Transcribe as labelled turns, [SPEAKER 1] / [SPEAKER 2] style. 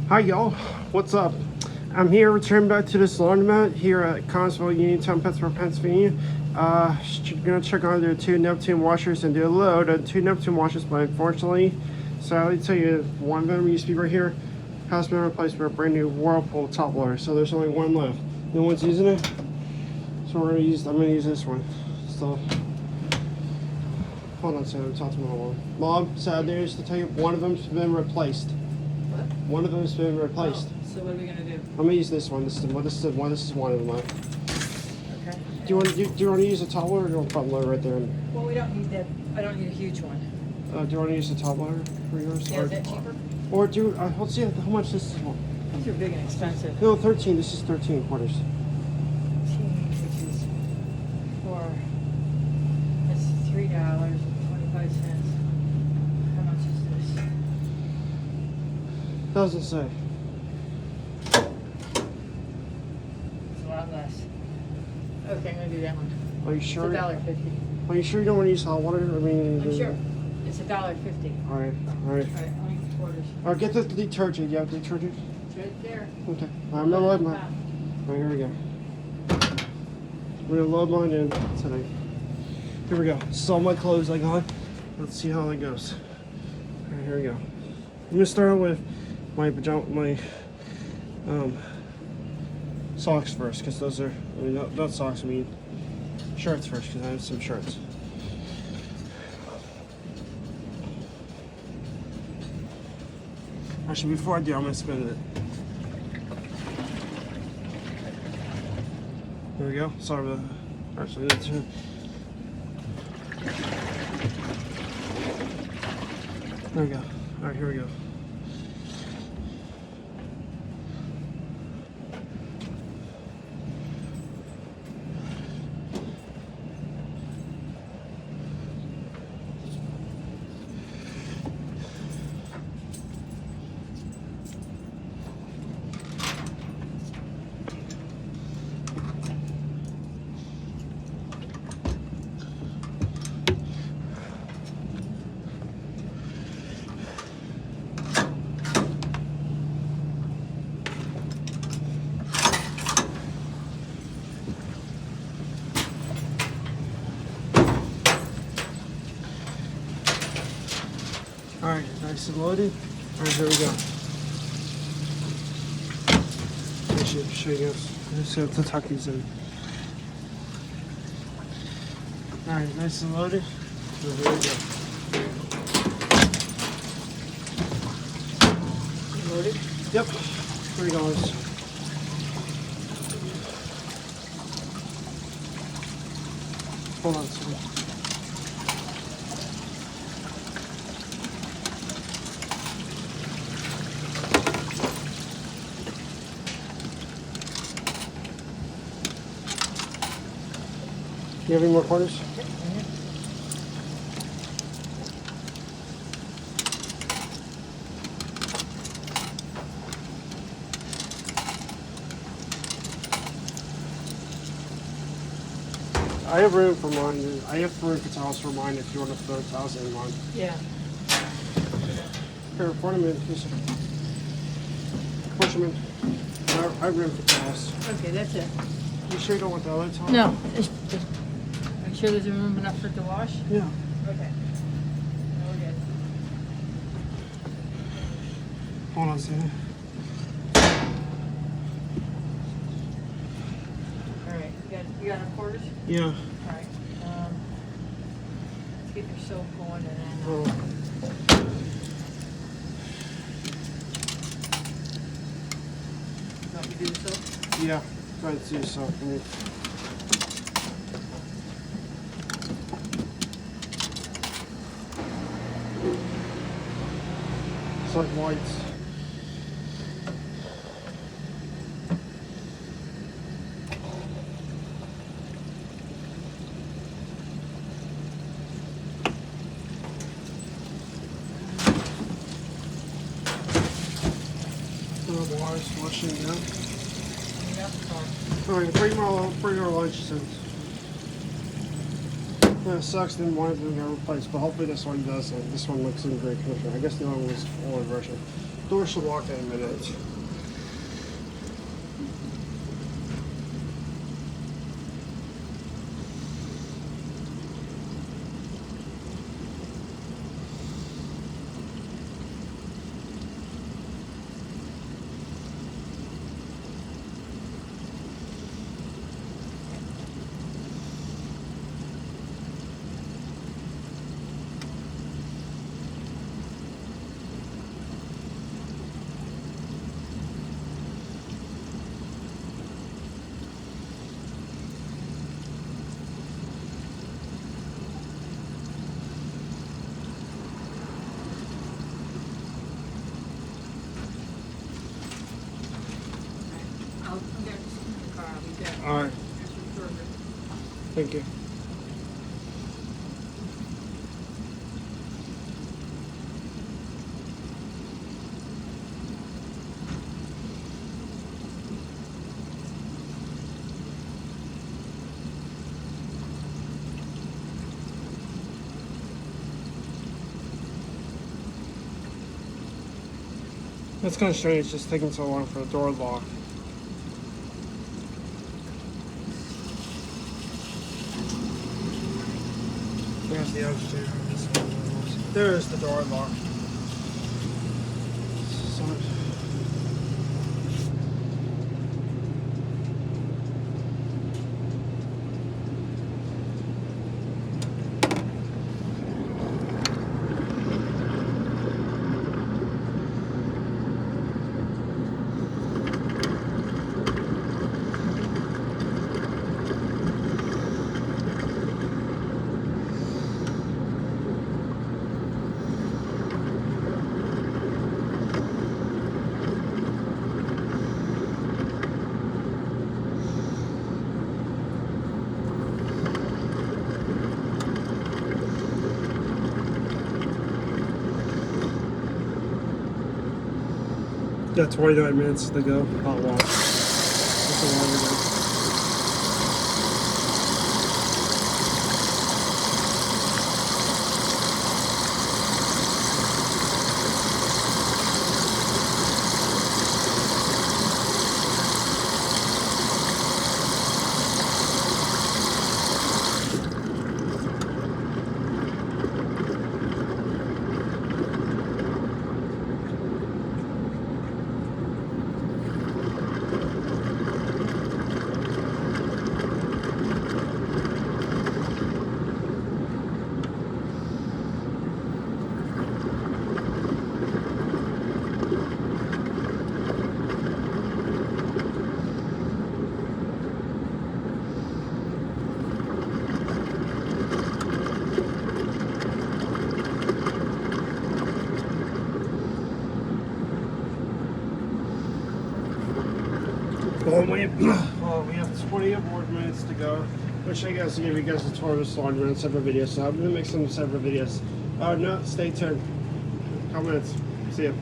[SPEAKER 1] Hi y'all, what's up? I'm here returning back to this laundromat here at Connellsville, Uniontown, Pittsburgh, Pennsylvania. Gonna check on their two Neptune washers and do a load of two Neptune washers, but unfortunately, sadly tell you, one of them used to be right here, has been replaced with a brand new whirlpool top loader, so there's only one left. No one's using it, so I'm gonna use this one. So, hold on a second, talk to my mom. Mom, sad news to tell you, one of them's been replaced.
[SPEAKER 2] What?
[SPEAKER 1] One of them's been replaced.
[SPEAKER 2] Oh, so what are we gonna do?
[SPEAKER 1] I'm gonna use this one. This is one of them left.
[SPEAKER 2] Okay.
[SPEAKER 1] Do you want to use a top loader or do you want a front loader right there?
[SPEAKER 2] Well, we don't need that. I don't need a huge one.
[SPEAKER 1] Do you want to use the top loader for yours?
[SPEAKER 2] Yeah, is that cheaper?
[SPEAKER 1] Or do let's see how much this is.
[SPEAKER 2] These are big and expensive.
[SPEAKER 1] No, 13. This is 13 quarters.
[SPEAKER 2] Which is that's $3.25. How much is this?
[SPEAKER 1] Doesn't say.
[SPEAKER 2] It's a lot less. Okay, I'm gonna do that one.
[SPEAKER 1] Are you sure?
[SPEAKER 2] It's $1.50.
[SPEAKER 1] Are you sure you don't want to use hot water? I mean.
[SPEAKER 2] I'm sure. It's $1.50.
[SPEAKER 1] All right.
[SPEAKER 2] All right, I'll use quarters.
[SPEAKER 1] All right, get the detergent. You have detergent?
[SPEAKER 2] It's right there.
[SPEAKER 1] Okay. I'm gonna load mine. All right, here we go. We're gonna load mine in today. Here we go. This is all my clothes I got. Let's see how that goes. All right, here we go. I'm gonna start out with my socks first, because those are, I mean, not socks, I mean shirts first, because I have some shirts. Actually, before I do, I'm gonna spin it. There we go. Sorry about that. Actually, that's it. There we go. Alright, here we go. Alright, nice and loaded. Alright, here we go. I should show you guys. I just have to tuck these in. Alright, nice and loaded. So here we go.
[SPEAKER 2] Loaded?
[SPEAKER 1] Yep, $3. Hold on a second. You have any more quarters?
[SPEAKER 2] Yep.
[SPEAKER 1] I have room for mine. I have room for towels for mine if you want to throw towels in mine.
[SPEAKER 2] Yeah.
[SPEAKER 1] Here, pour them in. Push them in. I have room for towels.
[SPEAKER 2] Okay, that's it.
[SPEAKER 1] You sure you don't want the other towel?
[SPEAKER 2] No. Are you sure there's room enough for it to wash?
[SPEAKER 1] Yeah.
[SPEAKER 2] Okay. No, we're good.
[SPEAKER 1] Hold on a second.
[SPEAKER 2] All right. You got enough quarters?
[SPEAKER 1] Yeah.
[SPEAKER 2] All right. Let's get your soap going and then.
[SPEAKER 1] Oh.
[SPEAKER 2] You want me to do the soap?
[SPEAKER 1] Yeah. Go ahead and do so for me. It's like whites. Water's flushing now. Alright, bring our lunches in. Yeah, it sucks then one of them got replaced, but hopefully this one does. This one looks in great condition. I guess the other one was older version. Door should lock in a minute.
[SPEAKER 2] I'll come back to sit in the car. I'll be back.
[SPEAKER 1] All right.
[SPEAKER 2] After the burger.
[SPEAKER 1] Thank you. That's kind of strange, it's just taking so long for the door to lock. There's the other two. There's the door lock. So, yeah, 29 minutes to go. Hot wash. That's a longer day. Well, we have 20 more minutes to go, which I guess will give you guys a tour of this laundry and several videos. So I'm gonna make some several videos. No, stay tuned. Comments. See ya.